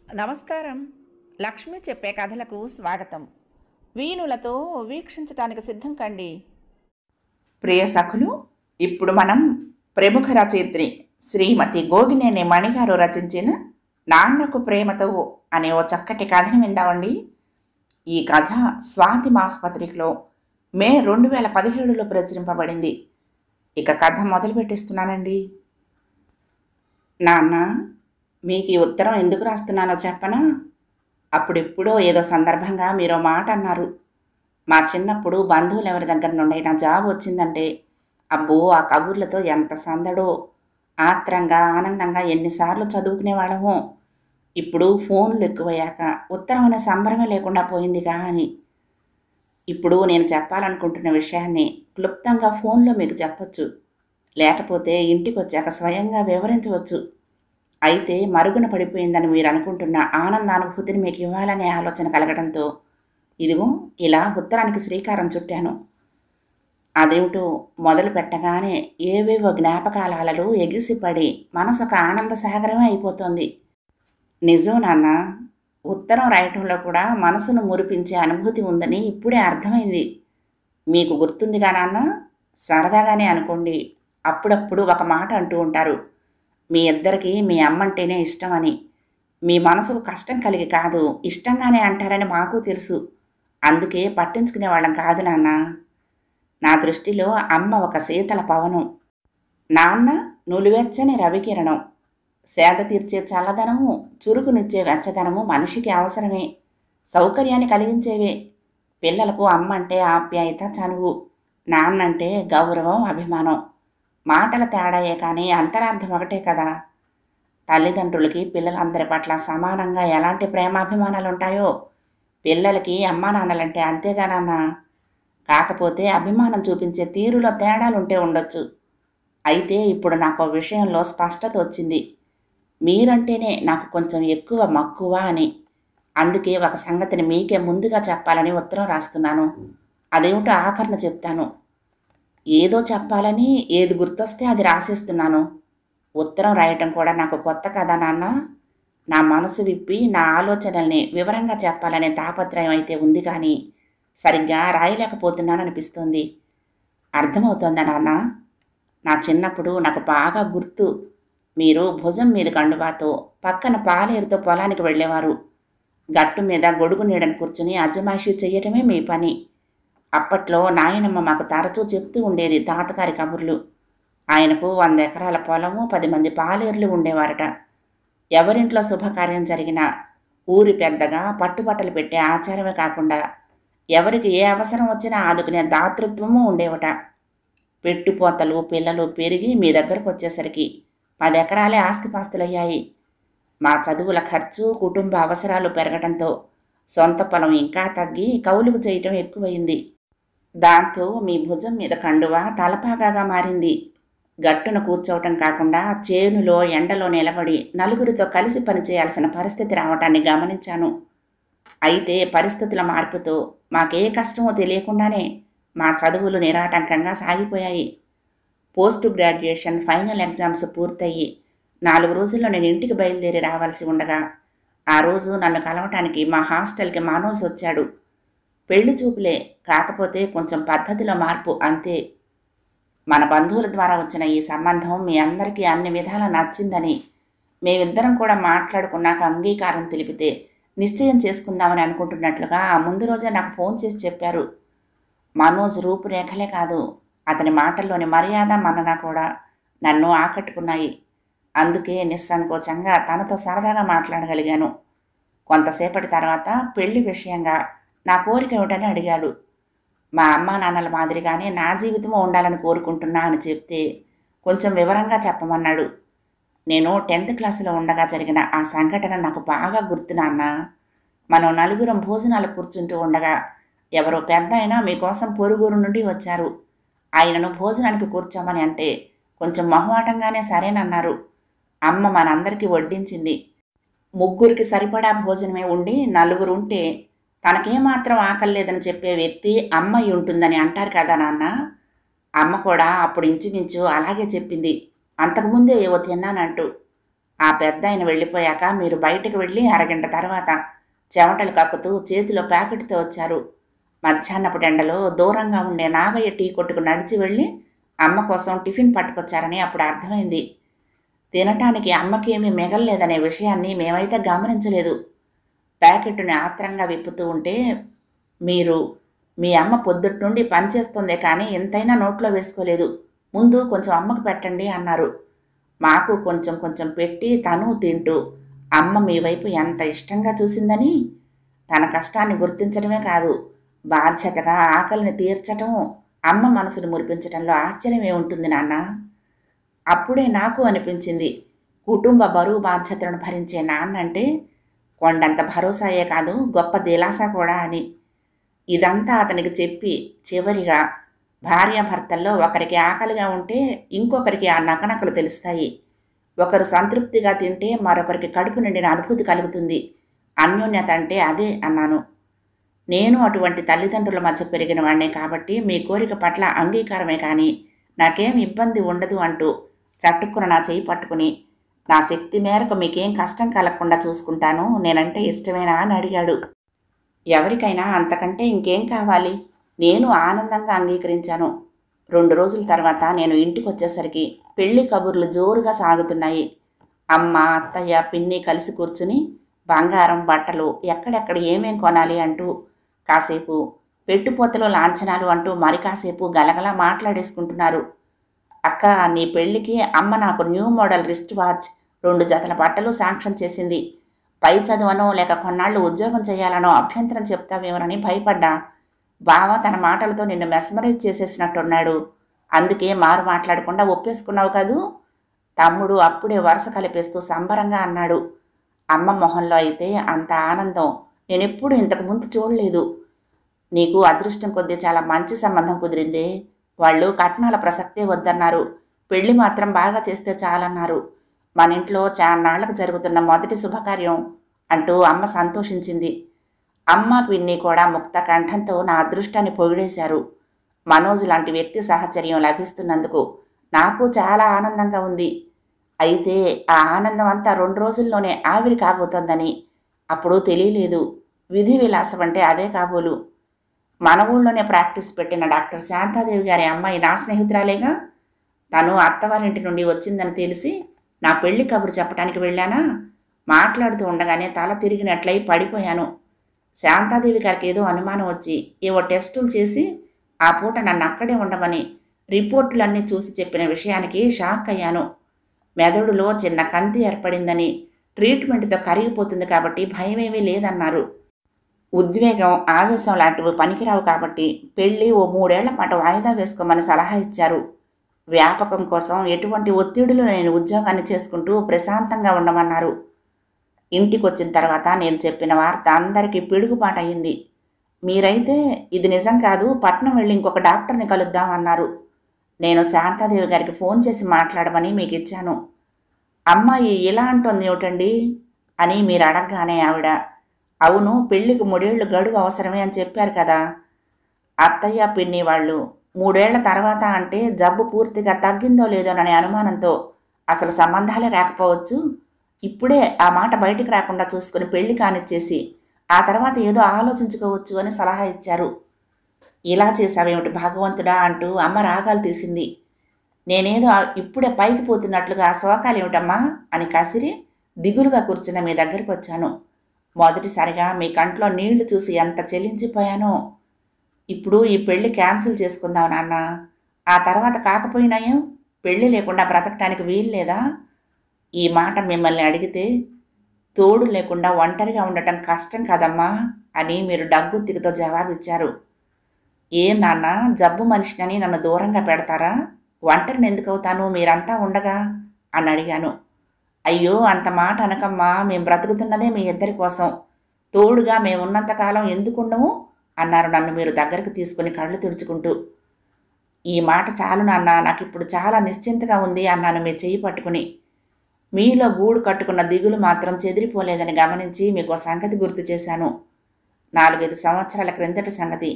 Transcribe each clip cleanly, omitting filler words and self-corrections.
నమస్కారం. లక్ష్మి చెప్పే కథలకు స్వాగతం. వీణులతో వీక్షించటానికి సిద్ధం కండి. ప్రియ సఖులు, ఇప్పుడు మనం ప్రముఖ రచయిత్రి శ్రీమతి గోగినేని మణిగారు రచించిన నాన్నకు ప్రేమతో అనే ఓ చక్కటి కథను విందామండి. ఈ కథ స్వాతి మాసపత్రికలో మే 2017లో ప్రచురింపబడింది. ఇక కథ మొదలు పెట్టిస్తున్నానండి. నాన్న, మీకు ఈ ఉత్తరం ఎందుకు రాస్తున్నానో చెప్పనా? అప్పుడెప్పుడో ఏదో సందర్భంగా మీరో మాట అన్నారు. మా చిన్నప్పుడు బంధువులు ఎవరి దగ్గర నుండైనా జాబ్ వచ్చిందంటే అబ్బో ఆ కబుర్లతో ఎంత సందడో, ఆత్రంగా ఆనందంగా ఎన్నిసార్లు చదువుకునేవాళ్ళమో. ఇప్పుడు ఫోన్లు ఎక్కువయ్యాక ఉత్తరం అనే సంబరమే లేకుండా పోయిందిగా అని. ఇప్పుడు నేను చెప్పాలనుకుంటున్న విషయాన్ని క్లుప్తంగా ఫోన్లో మీకు చెప్పొచ్చు, లేకపోతే ఇంటికి వచ్చాక స్వయంగా వివరించవచ్చు. అయితే మరుగున పడిపోయిందని మీరు అనుకుంటున్న ఆనందానుభూతిని మీకు ఇవ్వాలనే ఆలోచన కలగడంతో ఇదిగో ఇలా ఉత్తరానికి శ్రీకారం చుట్టాను. అదేమిటో మొదలు పెట్టగానే ఏవేవో జ్ఞాపకాల అలలు ఎగిసిపడి మనసు ఒక ఆనంద సాగరమే అయిపోతుంది. నిజం నాన్న, ఉత్తరం రాయటంలో కూడా మనసును మురిపించే అనుభూతి ఉందని ఇప్పుడే అర్థమైంది. మీకు గుర్తుందిగా నాన్న? సరదాగానే అనుకోండి, అప్పుడప్పుడు ఒక మాట అంటూ ఉంటారు, మీ ఇద్దరికీ మీ అమ్మంటేనే ఇష్టమని. మీ మనసుకు కష్టం కలిగి కాదు, ఇష్టంగానే అంటారని మాకు తెలుసు. అందుకే పట్టించుకునేవాళ్ళం కాదు నాన్న. నా దృష్టిలో అమ్మ ఒక శీతల పవనం, నాన్న నులివెచ్చని రవికిరణం. సేద తీర్చే చల్లదనము, చురుకునిచ్చే వెచ్చదనము మనిషికి అవసరమే, సౌకర్యాన్ని కలిగించేవే. పిల్లలకు అమ్మ అంటే ఆప్యాయత, చనువు, నాన్నంటే గౌరవం, అభిమానం. మాటల తేడాయే కానీ అంతరార్థం ఒకటే కదా. తల్లిదండ్రులకి పిల్లలందరి పట్ల సమానంగా ఎలాంటి ప్రేమాభిమానాలు ఉంటాయో పిల్లలకి అమ్మా నాన్నలంటే అంతేగా నాన్న. కాకపోతే అభిమానం చూపించే తీరులో తేడాలుంటే ఉండొచ్చు. అయితే ఇప్పుడు నాకు విషయంలో స్పష్టత వచ్చింది. మీరంటేనే నాకు కొంచెం ఎక్కువ మక్కువ అని. అందుకే ఒక సంగతిని మీకే ముందుగా చెప్పాలని ఉత్తరం రాస్తున్నాను. అదేమిటో ఆఖరణ చెప్తాను. ఏదో చెప్పాలని ఏది గుర్తొస్తే అది రాసేస్తున్నాను. ఉత్తరం రాయటం కూడా నాకు కొత్త కదా నాన్న. నా మనసు విప్పి నా ఆలోచనల్ని వివరంగా చెప్పాలనే తాపత్రయం అయితే ఉంది, కానీ సరిగ్గా రాయలేకపోతున్నాననిపిస్తోంది. అర్థమవుతోందా నాన్న? నా చిన్నప్పుడు నాకు బాగా గుర్తు. మీరు భుజం మీద కండువాతో పక్కన పాలేరుతో పొలానికి వెళ్ళేవారు. గట్టు మీద గొడుగు నీడని కూర్చుని అజమాయిషీ చెయ్యటమే మీ పని. అప్పట్లో నాయనమ్మ మాకు తరచూ చెప్తూ ఉండేది తాతగారి కబుర్లు. ఆయనకు 100 ఎకరాల పొలము, 10 మంది పాలేర్లు ఉండేవారట. ఎవరింట్లో శుభకార్యం జరిగినా ఊరి పెద్దగా పట్టుబట్టలు పెట్టే ఆచారమే కాకుండా ఎవరికి ఏ అవసరం వచ్చినా ఆదుకునే దాతృత్వము ఉండేవట. పెట్టుపోతలు పిల్లలు పెరిగి మీ దగ్గరకు వచ్చేసరికి 10 ఎకరాలే ఆస్తిపాస్తులయ్యాయి. మా చదువుల ఖర్చు, కుటుంబ అవసరాలు పెరగడంతో సొంత పొలం ఇంకా తగ్గి కౌలుకు చేయటం ఎక్కువైంది. దాంతో మీ భుజం మీద కండువా తలపాగాగా మారింది. గట్టున కూర్చోవటం కాకుండా చేనులో ఎండలో నిలబడి నలుగురితో కలిసి పనిచేయాల్సిన పరిస్థితి రావటాన్ని గమనించాను. అయితే పరిస్థితుల మార్పుతో మాకే కష్టమో తెలియకుండానే మా చదువులు నిరాటంకంగా సాగిపోయాయి. పోస్ట్ గ్రాడ్యుయేషన్ ఫైనల్ ఎగ్జామ్స్ పూర్తయి 4 రోజుల్లో నేను ఇంటికి బయలుదేరి రావాల్సి ఉండగా ఆ రోజు నన్ను కలవటానికి మా హాస్టల్కి మనోజ్ వచ్చాడు. పెళ్లి చూపులే, కాకపోతే కొంచెం పద్ధతిలో మార్పు అంతే. మన బంధువుల ద్వారా వచ్చిన ఈ సంబంధం మీ అందరికీ అన్ని విధాలా నచ్చిందని మేమిద్దరం కూడా మాట్లాడుకున్నాక అంగీకారం తెలిపితే నిశ్చయం చేసుకుందామని అనుకుంటున్నట్లుగా ఆ ముందు రోజే నాకు ఫోన్ చేసి చెప్పారు. మనోజ్ రూపురేఖలే కాదు, అతని మాటల్లోని మర్యాద, మన్నన కూడా నన్ను ఆకట్టుకున్నాయి. అందుకే నిస్సంకోచంగా తనతో సరదాగా మాట్లాడగలిగాను. కొంతసేపటి తర్వాత పెళ్లి విషయంగా నా కోరిక ఏమిటని అడిగాడు. మా అమ్మా నాన్నల మాదిరిగానే నా జీవితము ఉండాలని కోరుకుంటున్నా అని చెప్తే కొంచెం వివరంగా చెప్పమన్నాడు. నేను 10th క్లాసులో ఉండగా జరిగిన ఆ సంఘటన నాకు బాగా గుర్తు నాన్న. మనం నలుగురం భోజనాలు కూర్చుంటూ ఉండగా ఎవరో పెద్ద అయినా మీకోసం పొరుగురు నుండి వచ్చారు. ఆయనను భోజనానికి కూర్చోమని అంటే కొంచెం మొహమాటంగానే సరేనన్నారు. అమ్మ మనందరికీ వడ్డించింది. ముగ్గురికి సరిపడా భోజనమే ఉండి నలుగురు ఉంటే తనకేమాత్రం ఆకలిలేదని చెప్పే వ్యక్తి అమ్మాయి ఉంటుందని అంటారు కదా నాన్న. అమ్మ కూడా అప్పుడు ఇంచుమించు అలాగే చెప్పింది. అంతకుముందే ఏవో తిన్నానంటూ. ఆ పెద్దాయన వెళ్ళిపోయాక మీరు బయటకు వెళ్ళి అరగంట తర్వాత చెమటలు కక్కుతూ చేతిలో ప్యాకెట్తో వచ్చారు. మధ్యాహ్నపు ఎండలో దూరంగా ఉండే నాగయ్య టీ కొట్టుకు నడిచి వెళ్ళి అమ్మ కోసం టిఫిన్ పట్టుకొచ్చారని అప్పుడు అర్థమైంది. తినటానికి అమ్మకేమీ మిగల్లేదనే విషయాన్ని మేమైతే గమనించలేదు. ప్యాకెట్ని ఆత్రంగా విప్పుతూ ఉంటే, మీరు మీ అమ్మ పొద్దుటి నుండి పనిచేస్తుందే కానీ ఎంతైనా నోట్లో వేసుకోలేదు, ముందు కొంచెం అమ్మకు పెట్టండి అన్నారు. మాకు కొంచెం కొంచెం పెట్టి తను తింటూ, అమ్మ మీ వైపు ఎంత ఇష్టంగా చూసిందని, తన కష్టాన్ని గుర్తించడమే కాదు, బాధ్యతగా ఆకలిని తీర్చటం, అమ్మ మనసును మురిపించడంలో ఆశ్చర్యమే ఉంటుంది నాన్న. అప్పుడే నాకు అనిపించింది, కుటుంబ బరువు బాధ్యతలను భరించే నాన్నంటే కొండంత భరోసాయే కాదు, గొప్ప దిలాసా కూడా అని. ఇదంతా అతనికి చెప్పి చివరిగా, భార్యాభర్తల్లో ఒకరికి ఆకలిగా ఉంటే ఇంకొకరికి ఆ నకనకలు తెలుస్తాయి. ఒకరు సంతృప్తిగా తింటే మరొకరికి కడుపు నిండిన అనుభూతి కలుగుతుంది. అన్యోన్యత అంటే అదే అన్నాను. నేను అటువంటి తల్లిదండ్రుల మధ్య పెరిగిన వాడినే కాబట్టి మీ కోరిక పట్ల అంగీకారమే కానీ నాకేం ఇబ్బంది ఉండదు అంటూ చట్టుకున్న నా చేయి పట్టుకుని, నా శక్తి మేరకు మీకేం కష్టం కలగకుండా చూసుకుంటాను, నేనంటే ఇష్టమేనా అని అడిగాడు. ఎవరికైనా అంతకంటే ఇంకేం కావాలి? నేను ఆనందంగా అంగీకరించాను. 2 రోజుల తర్వాత నేను ఇంటికి వచ్చేసరికి పెళ్లి కబుర్లు జోరుగా సాగుతున్నాయి. అమ్మ, అత్తయ్య, పిన్ని కలిసి కూర్చుని బంగారం, బట్టలు, ఎక్కడెక్కడ ఏమేం కొనాలి అంటూ కాసేపు, పెట్టుపోతలు, లాంఛనాలు అంటూ మరి కాసేపు గలగలా మాట్లాడేసుకుంటున్నారు. అక్క, నీ పెళ్లికి అమ్మ నాకు న్యూ మోడల్ రిస్ట్ వాచ్, 2 జతల బట్టలు శాంక్షన్ చేసింది. పై చదువనో లేక కొన్నాళ్ళు ఉద్యోగం చేయాలనో అభ్యంతరం చెప్తావేమోనని భయపడ్డా. బావ తన మాటలతో నిన్ను మెస్మరైజ్ చేసేసినట్టున్నాడు. అందుకే మారు మాట్లాడకుండా ఒప్పేసుకున్నావు కదూ? తమ్ముడు అప్పుడే వరుస కలిపేస్తూ సంబరంగా అన్నాడు. అమ్మ మొహంలో అయితే అంత ఆనందం నేనెప్పుడు ఇంతకు ముందు చూడలేదు. నీకు అదృష్టం కొద్దీ చాలా మంచి సంబంధం కుదిరిందే. వాళ్ళు కట్నాల ప్రసక్తే వద్దన్నారు. పెళ్లి మాత్రం బాగా చేస్తే చాలన్నారు. మన ఇంట్లో చాన్నాళ్లకు జరుగుతున్న మొదటి శుభకార్యం అంటూ అమ్మ సంతోషించింది. అమ్మ, పిన్ని కూడా ముక్త కంఠంతో నా అదృష్టాన్ని పొగిడేశారు. మనోజ్ లాంటి వ్యక్తి సాహచర్యం లభిస్తున్నందుకు నాకు చాలా ఆనందంగా ఉంది. అయితే ఆ ఆనందం అంతా 2 రోజుల్లోనే ఆవిరి కాబోతోందని అప్పుడు తెలియలేదు. విధి విలాసం అంటే అదే కాబోలు. మన ఊళ్ళోనే ప్రాక్టీస్ పెట్టిన డాక్టర్ శాంతాదేవి గారి అమ్మాయి నా స్నేహితురాలేగా. తను అత్తవారింటి నుండి వచ్చిందని తెలిసి నా పెళ్లి కబురు చెప్పడానికి వెళ్ళానా, మాట్లాడుతూ ఉండగానే తల తిరిగినట్లయి పడిపోయాను. శాంతాదేవి గారికి ఏదో అనుమానం వచ్చి ఏవో టెస్టులు చేసి ఆ పూట నన్ను అక్కడే ఉండమని రిపోర్టులన్నీ చూసి చెప్పిన విషయానికి షాక్ అయ్యాను. మెదడులో చిన్న కంతి ఏర్పడిందని, ట్రీట్మెంట్తో కరిగిపోతుంది కాబట్టి భయమేమీ లేదన్నారు. ఉద్వేగం, ఆవేశం లాంటివి పనికిరావు కాబట్టి పెళ్ళి ఓ 3 ఏళ్ల పాటు వాయిదా వేసుకోమని సలహా ఇచ్చారు. వ్యాపకం కోసం ఎటువంటి ఒత్తిడిలో నేను ఉద్యోగాన్ని చేసుకుంటూ ప్రశాంతంగా ఉండమన్నారు. ఇంటికొచ్చిన తర్వాత నేను చెప్పిన వార్త అందరికీ పిడుగుపాటయింది. మీరైతే ఇది నిజం కాదు, పట్నం వెళ్ళి ఇంకొక డాక్టర్ని కలుద్దాం అన్నారు. నేను శాంతాదేవి గారికి ఫోన్ చేసి మాట్లాడమని మీకు ఇచ్చాను. అమ్మాయి ఇలా అంటోంది ఏమిటండి అని మీరు అడగగానే ఆవిడ, అవును, పెళ్లికి 3 ఏళ్లు గడువు అవసరమే అని చెప్పారు కదా. అత్తయ్య, పిన్ని వాళ్ళు 3 ఏళ్ల తర్వాత అంటే జబ్బు పూర్తిగా తగ్గిందో లేదోననే అనుమానంతో అసలు సంబంధాలే రాకపోవచ్చు. ఇప్పుడే ఆ మాట బయటికి రాకుండా చూసుకుని పెళ్లి కానిచ్చేసి ఆ తర్వాత ఏదో ఆలోచించుకోవచ్చు అని సలహా ఇచ్చారు. ఇలా చేశావేమిటి భగవంతుడా అంటూ అమ్మ రాగాలు తీసింది. నేనేదో ఇప్పుడే పైకి పోతున్నట్లుగా శోకాలేమిటమ్మా అని కసిరి దిగులుగా కూర్చున్న మీ దగ్గరికి వచ్చాను. మొదటిసారిగా మీ కంట్లో నీళ్లు చూసి ఎంత చెల్లించిపోయానో. ఇప్పుడు ఈ పెళ్లి క్యాన్సిల్ చేసుకుందాం నాన్న. ఆ తర్వాత కాకపోయినాయో పెళ్లి లేకుండా బ్రతకటానికి వీల్లేదా? ఈ మాట మిమ్మల్ని అడిగితే తోడు లేకుండా ఒంటరిగా ఉండటం కష్టం కదమ్మా అని మీరు డగ్గుత్తికతో జవాబిచ్చారు. ఏం నాన్న, జబ్బు మనిషినని నన్ను దూరంగా పెడతారా? ఒంటరిని ఎందుకు అవుతాను మీరంతా ఉండగా అని అడిగాను. అయ్యో, అంత మాట అనకమ్మా, మేం బ్రతుకుతున్నదే మీ ఇద్దరి కోసం. తోడుగా మేమున్నంతకాలం ఎందుకుండము అన్నారు నన్ను మీరు దగ్గరకు తీసుకుని కళ్ళు తుడుచుకుంటూ. ఈ మాట చాలు నాన్న, నాకు ఇప్పుడు చాలా నిశ్చింతగా ఉంది అన్నాను మీ చెయ్యి పట్టుకుని. మీలో గూడు కట్టుకున్న దిగులు మాత్రం చెదిరిపోలేదని గమనించి మీకు సంగతి గుర్తు చేశాను. 4-5 సంవత్సరాల క్రిందటి సంగతి.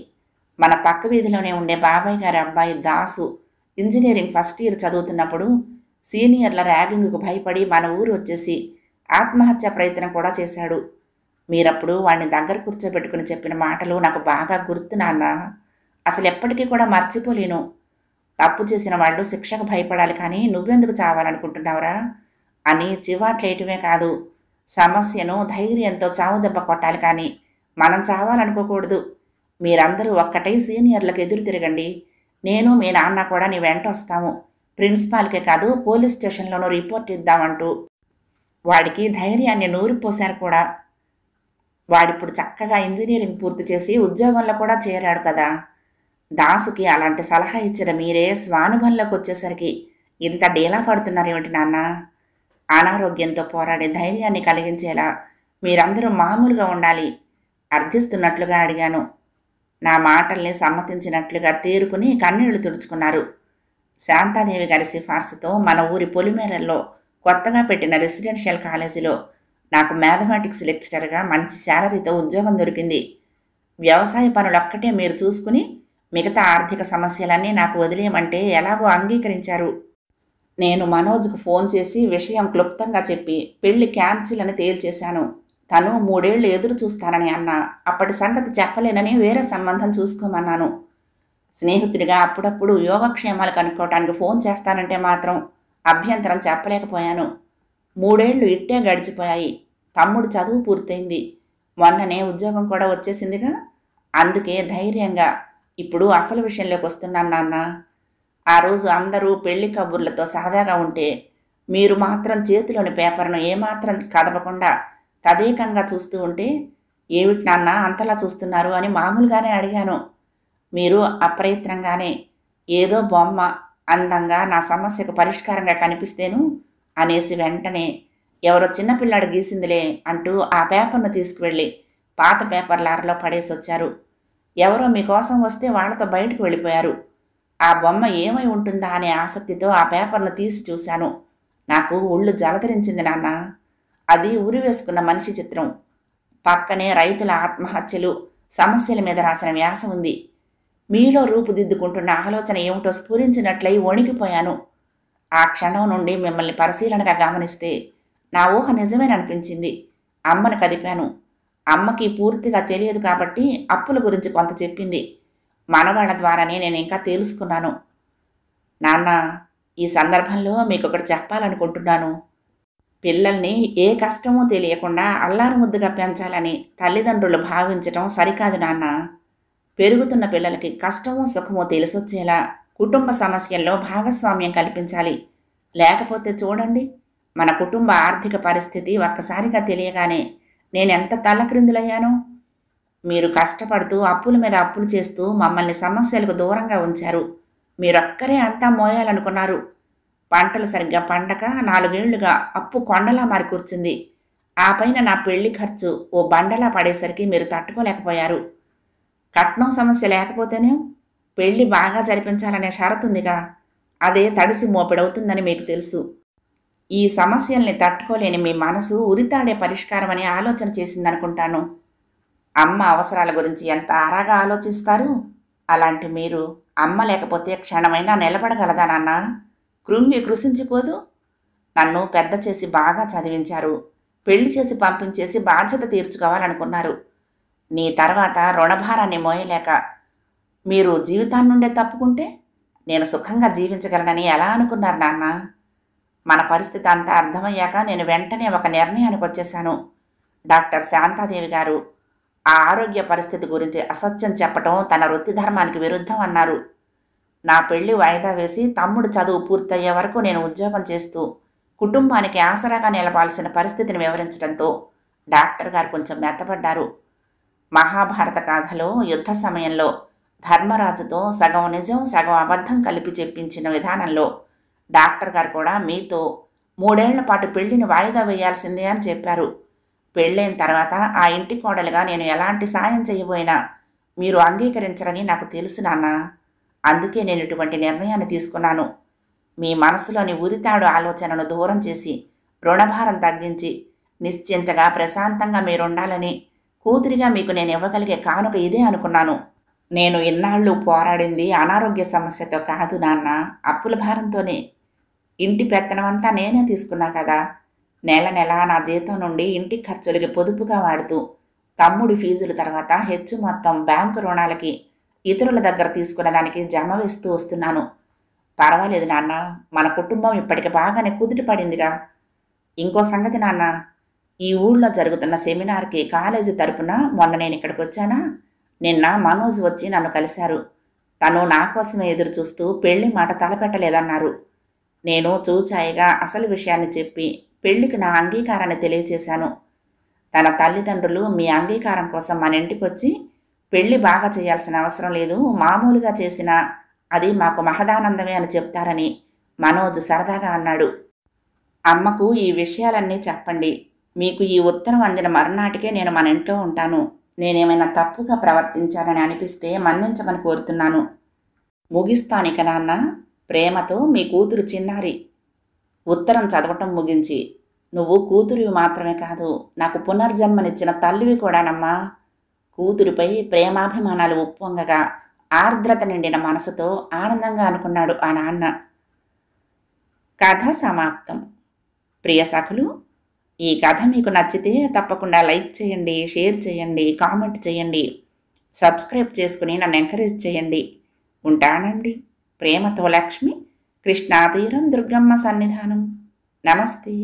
మన పక్క వీధిలోనే ఉండే బాబాయ్ గారి అబ్బాయి దాసు ఇంజనీరింగ్ ఫస్ట్ ఇయర్ చదువుతున్నప్పుడు సీనియర్ల ర్యాగింగ్కు భయపడి మన ఊరు వచ్చేసి ఆత్మహత్య ప్రయత్నం కూడా చేశాడు. మీరప్పుడు వాడిని దగ్గర కూర్చోబెట్టుకుని చెప్పిన మాటలు నాకు బాగా గుర్తు నాన్న. అసలు ఎప్పటికీ కూడా మర్చిపోలేను. తప్పు చేసిన వాళ్ళు శిక్షకు భయపడాలి కానీ నువ్వెందుకు చావాలనుకుంటున్నావురా అని చివాట్లేయటమే కాదు, సమస్యను ధైర్యంతో చావుదెబ్బ కొట్టాలి కానీ మనం చావాలనుకోకూడదు. మీరందరూ ఒక్కటై సీనియర్లకు ఎదురు తిరగండి. నేను మీ నాన్న కూడా నీ వెంట వస్తాము. ప్రిన్సిపాల్కే కాదు పోలీస్ స్టేషన్లోనూ రిపోర్ట్ ఇద్దామంటూ వాడికి ధైర్యాన్ని నూరిపోశారు కూడా. వాడిప్పుడు చక్కగా ఇంజనీరింగ్ పూర్తి చేసి ఉద్యోగంలో కూడా చేరాడు కదా. దాసుకి అలాంటి సలహా ఇచ్చిన మీరే స్వానుభవంలోకి వచ్చేసరికి ఇంత డీలా పడుతున్నారేమిటి నాన్న? అనారోగ్యంతో పోరాడే ధైర్యాన్ని కలిగించేలా మీరందరూ మామూలుగా ఉండాలి అర్థిస్తున్నట్లుగా అడిగాను. నా మాటల్ని సమ్మతించినట్లుగా తేరుకుని కన్నీళ్లు తుడుచుకున్నారు. శాంతాదేవి గారి సిఫార్సుతో మన ఊరి పొలిమేరల్లో కొత్తగా పెట్టిన రెసిడెన్షియల్ కాలేజీలో నాకు మ్యాథమెటిక్స్ లెక్చరర్గా మంచి శాలరీతో ఉద్యోగం దొరికింది. వ్యవసాయ పనులొక్కటే మీరు చూసుకుని మిగతా ఆర్థిక సమస్యలన్నీ నాకు వదిలేయమంటే ఎలాగో అంగీకరించారు. నేను మనోజ్కు ఫోన్ చేసి విషయం క్లుప్తంగా చెప్పి పెళ్లి క్యాన్సిల్ అని తేల్చేశాను. తను 3 ఏళ్లు ఎదురు చూస్తానని అన్నా. అప్పటి సంగతి చెప్పలేనని వేరే సంబంధం చూసుకోమన్నాను. స్నేహితుడిగా అప్పుడప్పుడు యోగక్షేమాలు కనుక్కోవటానికి ఫోన్ చేస్తానంటే మాత్రం అభ్యంతరం చెప్పలేకపోయాను. 3 ఏళ్లు ఇట్టే గడిచిపోయాయి. తమ్ముడు చదువు పూర్తయింది. మొన్ననే ఉద్యోగం కూడా వచ్చేసిందిగా. అందుకే ధైర్యంగా ఇప్పుడు అసలు విషయంలోకి వస్తున్నాను నాన్న. ఆ రోజు అందరూ పెళ్లి కబుర్లతో సరదాగా ఉంటే మీరు మాత్రం చేతిలోని పేపర్ను ఏమాత్రం కదపకుండా తదేకంగా చూస్తూ ఉంటే ఏమిటి నాన్న అంతలా చూస్తున్నారు అని మామూలుగానే అడిగాను. మీరు అప్రయత్నంగానే ఏదో బొమ్మ అందంగా నా సమస్యకు పరిష్కారంగా కనిపిస్తేను అనేసి వెంటనే ఎవరో చిన్నపిల్లాడు గీసిందిలే అంటూ ఆ పేపర్ను తీసుకువెళ్ళి పాత పేపర్ లారీలో పడేసి వచ్చారు. ఎవరో మీకోసం వస్తే వాళ్లతో బయటకు వెళ్ళిపోయారు. ఆ బొమ్మ ఏమై ఉంటుందా అనే ఆసక్తితో ఆ పేపర్ను తీసి చూశాను. నాకు ఒళ్ళు జలధరించింది నాన్న. అది ఉరి వేసుకున్న మనిషి చిత్రం. పక్కనే రైతుల ఆత్మహత్యలు సమస్యల మీద రాసిన వ్యాస ఉంది. మీలో రూపుదిద్దుకుంటున్న ఆలోచన ఏమిటో స్ఫురించినట్లయి వణికిపోయాను. ఆ క్షణం నుండి మిమ్మల్ని పరిశీలనగా గమనిస్తే నా ఊహ నిజమేననిపించింది. అమ్మను కదిపాను. అమ్మకి పూర్తిగా తెలియదు కాబట్టి అప్పుల గురించి కొంత చెప్పింది. మనవాళ్ల ద్వారానే నేను ఇంకా తెలుసుకున్నాను. నాన్న, ఈ సందర్భంలో మీకొకటి చెప్పాలనుకుంటున్నాను. పిల్లల్ని ఏ కష్టమూ తెలియకుండా అల్లారు ముద్దుగా పెంచాలని తల్లిదండ్రులు భావించటం సరికాదు నాన్న. పెరుగుతున్న పిల్లలకి కష్టమో సుఖమో తెలిసొచ్చేలా కుటుంబ సమస్యల్లో భాగస్వామ్యం కల్పించాలి. లేకపోతే చూడండి, మన కుటుంబ ఆర్థిక పరిస్థితి ఒక్కసారిగా తెలియగానే నేనెంత తల్లక్రిందులయ్యానో. మీరు కష్టపడుతూ అప్పుల మీద అప్పులు చేస్తూ మమ్మల్ని సమస్యలకు దూరంగా ఉంచారు. మీరొక్కరే అంతా మోయాలనుకున్నారు. పంటలు సరిగ్గా పండక 4 ఏళ్లుగా అప్పు కొండలా మారి కూర్చుంది. ఆ పైన నా పెళ్లి ఖర్చు ఓ బండలా పడేసరికి మీరు తట్టుకోలేకపోయారు. కట్నం సమస్య లేకపోతేనే పెళ్లి బాగా జరిపించాలనే షరతుందిగా. అదే తడిసి మోపెడవుతుందని మీకు తెలుసు. ఈ సమస్యల్ని తట్టుకోలేని మీ మనసు ఉరితాడే పరిష్కారం అని ఆలోచన చేసిందనుకుంటాను. అమ్మ అవసరాల గురించి ఎంత ఆరాగా ఆలోచిస్తారు. అలాంటి మీరు అమ్మ లేకపోతే క్షణమైనా నిలబడగలదా నాన్న? కృంగి కృషించిపోదు. నన్ను పెద్ద చేసి బాగా చదివించారు. పెళ్లి చేసి పంపించేసి బాధ్యత తీర్చుకోవాలనుకున్నారు. నీ తర్వాత రుణభారాన్ని మోయలేక మీరు జీవితాన్నుండే తప్పుకుంటే నేను సుఖంగా జీవించగలనని ఎలా అనుకున్నారు నాన్న? మన పరిస్థితి అంతా అర్థమయ్యాక నేను వెంటనే ఒక నిర్ణయానికి వచ్చేశాను. డాక్టర్ శాంతాదేవి గారు ఆ ఆరోగ్య పరిస్థితి గురించి అసత్యం చెప్పటం తన వృత్తి ధర్మానికి విరుద్ధం అన్నారు. నా పెళ్లి వాయిదా వేసి తమ్ముడు చదువు పూర్తయ్యే వరకు నేను ఉద్యోగం చేస్తూ కుటుంబానికి ఆసరాగా నిలవాల్సిన పరిస్థితిని వివరించడంతో డాక్టర్ గారు కొంచెం మెత్తపడ్డారు. మహాభారత గాథలో యుద్ధ సమయంలో ధర్మరాజుతో సగం నిజం సగం అబద్ధం కలిపి చెప్పించిన విధానంలో డాక్టర్ గారు కూడా మీతో 3 ఏళ్ల పాటు పెళ్లిని వాయిదా వేయాల్సిందే అని చెప్పారు. పెళ్ళైన తర్వాత ఆ ఇంటి కోడలుగా నేను ఎలాంటి సాయం చేయబోయినా మీరు అంగీకరించరని నాకు తెలుసు నాన్న. అందుకే నేను ఇటువంటి నిర్ణయాన్ని తీసుకున్నాను. మీ మనసులోని ఉరితాడు ఆలోచనను దూరం చేసి రుణభారం తగ్గించి నిశ్చింతగా ప్రశాంతంగా మీరుండాలని కూతురిగా మీకు నేను ఇవ్వగలిగే కానుక ఇదే అనుకున్నాను. నేను ఇన్నాళ్ళు పోరాడింది అనారోగ్య సమస్యతో కాదు నాన్న, అప్పుల భారంతోనే. ఇంటి పెత్తనమంతా నేనే తీసుకున్నా కదా. నెల నెల నా జీతం నుండి ఇంటి ఖర్చులకి పొదుపుగా వాడుతూ, తమ్ముడి ఫీజుల తర్వాత హెచ్చు మొత్తం బ్యాంకు రుణాలకి, ఇతరుల దగ్గర తీసుకున్న దానికి జమ వేస్తూ వస్తున్నాను. పర్వాలేదు నాన్న, మన కుటుంబం ఇప్పటికి బాగానే కుదుట పడిందిగా. ఇంకో సంగతి నాన్న, ఈ ఊళ్ళో జరుగుతున్న సెమినార్కి కాలేజీ తరపున మొన్న నేను ఇక్కడికి వచ్చానా, నిన్న మనోజ్ వచ్చి నన్ను కలిశారు. తను నా కోసమే ఎదురు చూస్తూ పెళ్లి మాట తలపెట్టలేదన్నారు. నేను చూచాయిగా అసలు విషయాన్ని చెప్పి పెళ్లికి నా అంగీకారాన్ని తెలియచేశాను. తన తల్లిదండ్రులు మీ అంగీకారం కోసం మన ఇంటికొచ్చి పెళ్లి బాగా చేయాల్సిన అవసరం లేదు, మామూలుగా చేసినా అది మాకు మహదానందమే అని చెప్తారని మనోజ్ సరదాగా అన్నాడు. అమ్మకు ఈ విషయాలన్నీ చెప్పండి. మీకు ఈ ఉత్తరం అందిన మరునాటికే నేను మన ఇంట్లో ఉంటాను. నేనేమైనా తప్పుగా ప్రవర్తించానని అనిపిస్తే మన్నించమని కోరుతున్నాను. ముగిస్తానిక నాన్న. ప్రేమతో మీ కూతురు చిన్నారి. ఉత్తరం చదవటం ముగించి, నువ్వు కూతురివి మాత్రమే కాదు, నాకు పునర్జన్మనిచ్చిన తల్లివి కూడానమ్మా. కూతురిపై ప్రేమాభిమానాలు ఉప్పొంగగా ఆర్ద్రత నిండిన మనసుతో ఆనందంగా అనుకున్నాడు ఆ నాన్న. కథ సమాప్తం. ప్రియ సఖులు, ఈ కథ మీకు నచ్చితే తప్పకుండా లైక్ చేయండి, షేర్ చేయండి, కామెంట్ చేయండి, సబ్స్క్రైబ్ చేసుకుని నన్ను ఎంకరేజ్ చేయండి. ఉంటానండి. ప్రేమతో లక్ష్మి, కృష్ణాతీరం, దుర్గమ్మ సన్నిధానం. నమస్తే.